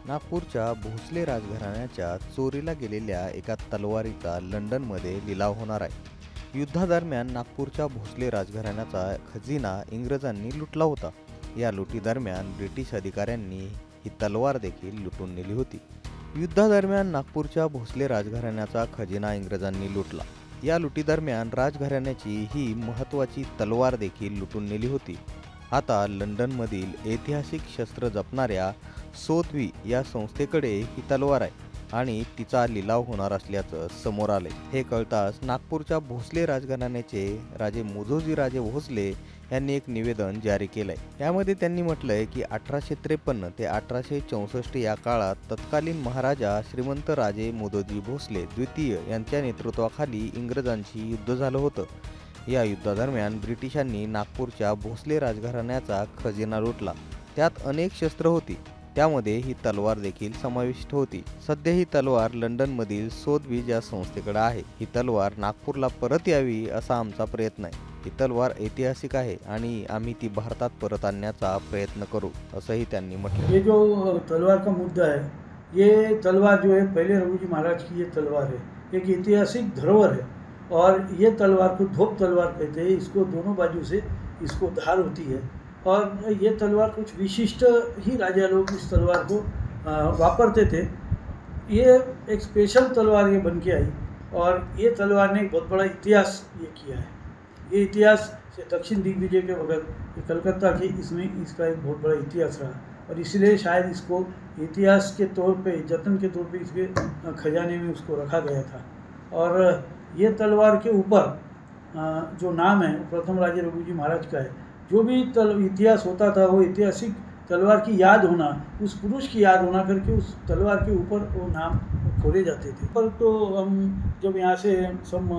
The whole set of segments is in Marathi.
नागपूरच्या भोसले राजघराण्याच्या चोरीला गेलेल्या एका तलवारीचा लंडनमध्ये लिलाव होणार आहे। युद्धादरम्यान नागपूरच्या भोसले राजघराण्याचा खजिना इंग्रजांनी लुटला होता। या लुटीदरम्यान ब्रिटिश अधिकाऱ्यांनी ही तलवार देखील लुटून नेली होती। युद्धादरम्यान नागपूरच्या भोसले राजघराण्याचा खजिना इंग्रजांनी लुटला। या लुटीदरम्यान राजघराण्याची ही महत्त्वाची तलवार देखील लुटून नेली होती। आता लंडनमधील ऐतिहासिक शस्त्र जपणाऱ्या सोथबी या संस्थेकडे ही तलवार आहे आणि तिचा लिलाव होणार असल्याचं समोर आले। हे कळताच नागपूरच्या भोसले राजघराण्याचे राजे मोधोजी राजे भोसले यांनी एक निवेदन जारी केलंय। यामध्ये त्यांनी म्हटलंय की 1853 ते 1864 या काळात तत्कालीन महाराजा श्रीमंत राजे मोधोजी भोसले द्वितीय यांच्या नेतृत्वाखाली इंग्रजांशी युद्ध झालं होतं। या युद्धादरम्यान ब्रिटिशांनी नागपूरच्या भोसले राजघराण्याचा खजिना लुटला। त्यात अनेक शस्त्र होती, त्यामध्ये ही तलवार देखील समाविष्ट होती। सध्या ही तलवार लंडनमधील सोथबी या संस्थेकडे आहे। ही तलवार नागपूरला परत यावी असा आमचा प्रयत्न आहे। ही तलवार ऐतिहासिक आहे आणि आम्ही ती भारतात परत आणण्याचा प्रयत्न करू, असंही त्यांनी म्हटलं। ये जो तलवार का मुद्दा है, ये तलवार जो है पहले रघुजी महाराज की ये तलवार है, एक ऐतिहासिक धरोहर है। और ये तलवार को धोप तलवार कहते हैं। इसको दोनों बाजू से इसको धार होती है और ये तलवार कुछ विशिष्ट ही राजा लोग इस तलवार को वापरते थे। ये एक स्पेशल तलवार ये बन के आई और ये तलवार ने एक बहुत बड़ा इतिहास ये किया है। ये इतिहास से दक्षिण दिग्विजय के वक्त कलकत्ता की इसमें इसका एक बहुत बड़ा इतिहास रहा और इसलिए शायद इसको इतिहास के तौर पे जतन के तौर पे इसके खजाने में उसको रखा गया था। और ये तलवार के ऊपर जो नाम है प्रथम राजे रघुजी महाराज का है। जो भी इतिहास होता था वो ऐतिहासिक तलवार की याद होना, उस पुरुष की याद होना करके उस तलवार के ऊपर वो नाम खोले जाते थे। पर तो हम जब यहाँ से सब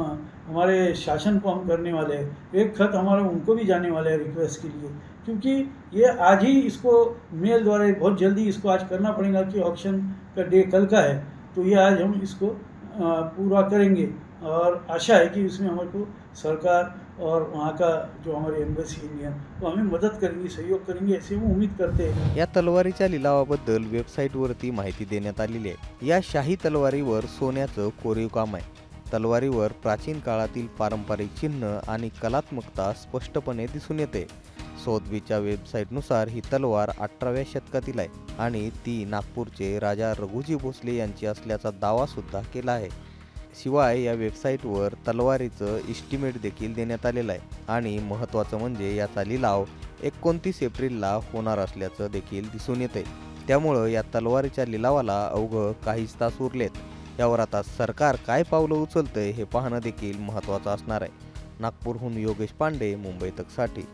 हमारे शासन को हम करने वाले हैं, एक खत हमारा उनको भी जाने वाला है रिक्वेस्ट के लिए, क्योंकि ये आज ही इसको मेल द्वारा बहुत जल्दी इसको आज करना पड़ेगा कि ऑक्शन का डे कल का है, तो ये आज हम इसको पूरा करेंगे और आशा है कि इसमें हमारे को सरकार और वहाँ का जो हमारे एम्बेसी इंडियन वो हमें मदद करेंगे, सहयोग करेंगे, ऐसे हम उम्मीद करते हैं। या तलवारीच्या लिलावाबद्दल वेबसाईटवरती माहिती देण्यात आलेली आहे। या शाही तलवारीवर सोन्याचं कोरीव काम आहे। तलवारीवर प्राचीन काळातील पारंपरिक चिन्ह आणि कलात्मकता स्पष्टपणे दिसून येते। सोथबीच्या वेबसाईटनुसार ही तलवार 18व्या शतकातील आहे आणि ती नागपूरचे राजा रघुजी भोसले यांची असल्याचा दावा सुद्धा केला आहे। शिवाय या वेबसाईटवर तलवारीचं एस्टिमेट देखील देण्यात आलेलं आहे आणि महत्त्वाचं म्हणजे याचा लिलाव 29 एप्रिलला होणार असल्याचं देखील दिसून येते। त्यामुळं या तलवारीच्या लिलावाला अवघं काहीच तास उरलेत। यावर आता सरकार काय पावलं उचलतंय हे पाहणं देखील महत्त्वाचं असणार आहे। नागपूरहून योगेश पांडे, मुंबई तकसाठी।